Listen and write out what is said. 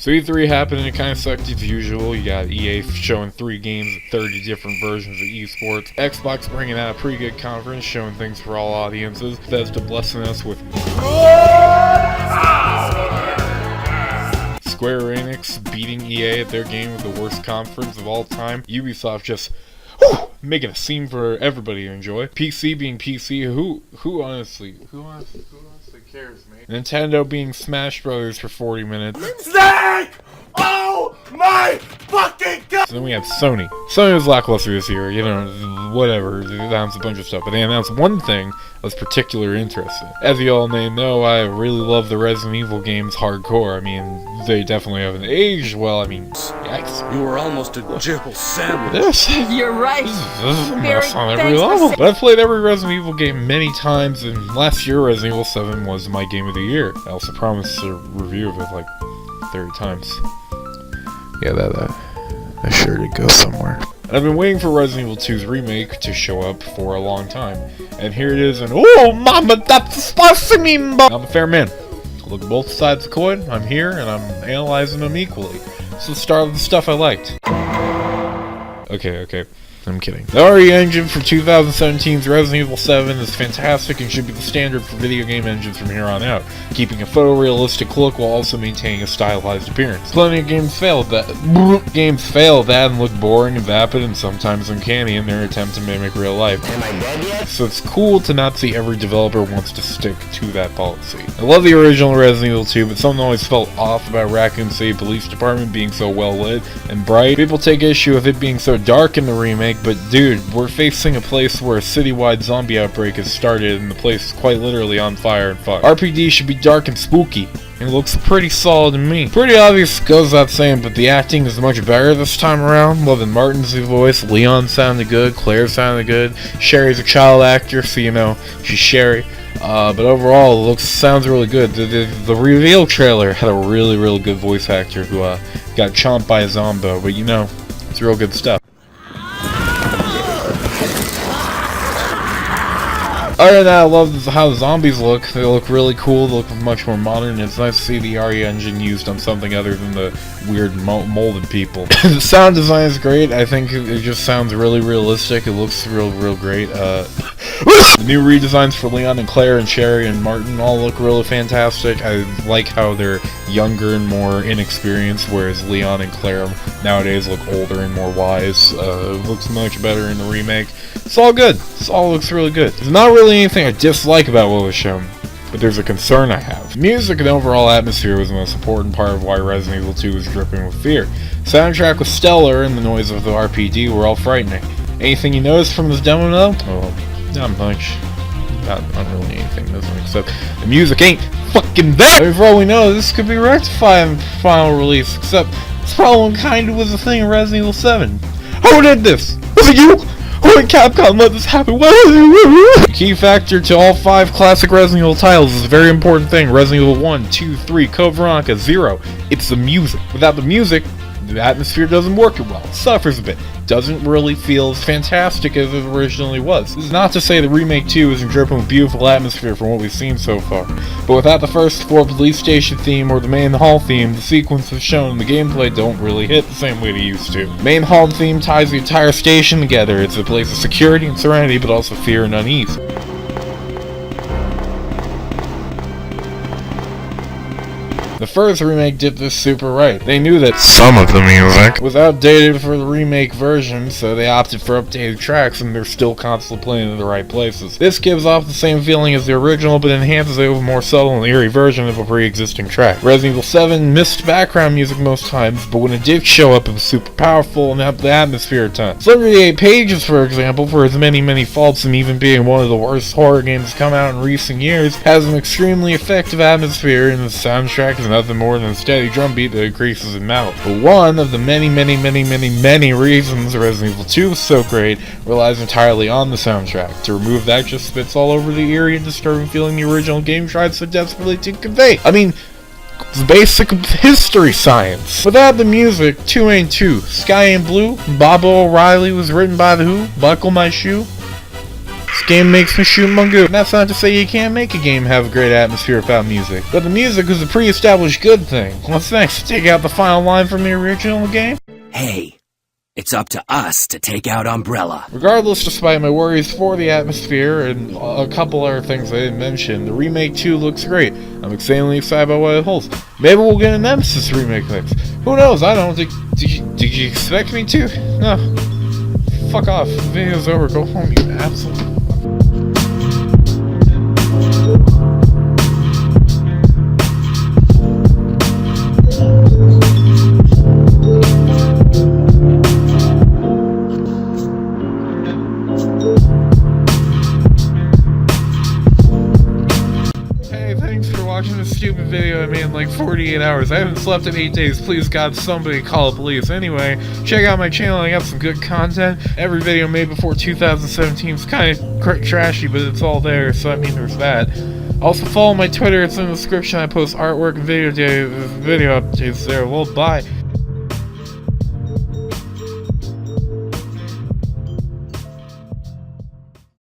So E3 happened and it kind of sucked as usual. You got EA showing 3 games of 30 different versions of esports. Xbox bringing out a pretty good conference, showing things for all audiences. Bethesda blessing us with Square Enix beating EA at their game with the worst conference of all time. Ubisoft just making a scene for everybody to enjoy. PC being PC. Who honestly cares, mate? Nintendo being Smash Brothers for 40 minutes. Snake! Oh my fucking god! So then we have Sony. Sony was lackluster this year, you know, whatever. They announced a bunch of stuff, but they announced one thing I was particularly interested in. As you all may know, I really love the Resident Evil games hardcore. I mean, they definitely haven't aged well. I mean, yikes. You were almost a jibble sandwich. This You're right. is a mess on every level. But I've played every Resident Evil game many times, and last year Resident Evil 7 was my game of the year. I also promised a review of it like 30 times. Yeah, that sure did go somewhere. I've been waiting for Resident Evil 2's remake to show up for a long time, and here it is, and oh mama, that's spicy me. I'm a fair man. Look at both sides of the coin. I'm here, and I'm analyzing them equally. So let's start with the stuff I liked. Okay. I'm kidding. The RE engine for 2017's Resident Evil 7 is fantastic and should be the standard for video game engines from here on out, keeping a photorealistic look while also maintaining a stylized appearance. Plenty of games failed that and look boring and vapid and sometimes uncanny in their attempt to mimic real life. Am I dead yet? So it's cool to not see every developer wants to stick to that policy. I love the original Resident Evil 2, but something always felt off about Raccoon City Police Department being so well lit and bright. People take issue with it being so dark in the remake, but dude, we're facing a place where a citywide zombie outbreak has started and the place is quite literally on fire and fucked. RPD should be dark and spooky, and it looks pretty solid to me. Pretty obvious goes without saying, but the acting is much better this time around. Loving Martin's voice, Leon sounded good, Claire sounded good, Sherry's a child actor, so you know, she's Sherry. But overall, it sounds really good. The reveal trailer had a really good voice actor who got chomped by a zombo, but you know, it's real good stuff. Other than that, I love how the zombies look. They look really cool, they look much more modern. It's nice to see the RE engine used on something other than the weird molded people. The sound design is great. I think it just sounds really realistic. It looks real great. The new redesigns for Leon and Claire and Sherry and Martin all look really fantastic. I like how they're younger and more inexperienced, whereas Leon and Claire nowadays look older and more wise. It looks much better in the remake. It's all good. It all looks really good. There's not really anything I dislike about what was shown, but there's a concern I have. Music and overall atmosphere was the most important part of why Resident Evil 2 was dripping with fear. Soundtrack was stellar, and the noise of the RPD were all frightening. Anything you noticed from this demo though? Oh, not much. Not really anything, doesn't, except the music ain't fucking there! I mean, for all we know, this could be rectified in final release, except this problem kinda was a thing in Resident Evil 7. Who did this? Was it you? Who did Capcom let this happen? The key factor to all 5 classic Resident Evil titles is a very important thing. Resident Evil 1, 2, 3, Code Veronica, 0. It's the music. Without the music, the atmosphere doesn't work it well. It suffers a bit. Doesn't really feel as fantastic as it originally was. This is not to say the Remake 2 isn't dripping with beautiful atmosphere from what we've seen so far, but without the first floor police station theme or the main hall theme, the sequences shown in the gameplay don't really hit the same way they used to. The main hall theme ties the entire station together. It's a place of security and serenity, but also fear and unease. The first remake did this super right. They knew that some of the music was outdated for the remake version, so they opted for updated tracks, and they're still constantly playing in the right places. This gives off the same feeling as the original, but enhances it with a more subtle and eerie version of a pre-existing track. Resident Evil 7 missed background music most times, but when it did show up, it was super powerful and helped the atmosphere a ton. 78 Pages, for example, for its many faults and even being one of the worst horror games to come out in recent years, has an extremely effective atmosphere, and the soundtrack is nothing more than a steady drumbeat that increases in mouth. But one of the many reasons Resident Evil 2 is so great relies entirely on the soundtrack. To remove that just spits all over the eerie and disturbing feeling the original game tried so desperately to convey. I mean, it's basic history science. Without the music, 2 ain't 2. Sky Ain't Blue, Bob O'Reilly was written by The Who, Buckle My Shoe. game makes me shoot Mungo. And that's not to say you can't make a game have a great atmosphere without music. But the music is a pre-established good thing. What's next? Take out the final line from the original game? Hey, it's up to us to take out Umbrella. Regardless, despite my worries for the atmosphere and a couple other things I didn't mention, the Remake 2 looks great. I'm insanely excited about what it holds. Maybe we'll get a Nemesis remake next. Who knows? I don't think... Did you expect me to? No. Fuck off. The video's over. Go home, you asshole. Watching this stupid video I made in like 48 hours. I haven't slept in 8 days. Please God, somebody call the police. Anyway, check out my channel. I got some good content. Every video made before 2017 is kind of trashy, but it's all there, so I mean there's that. Also follow my Twitter. It's in the description. I post artwork and video updates there. Well, bye.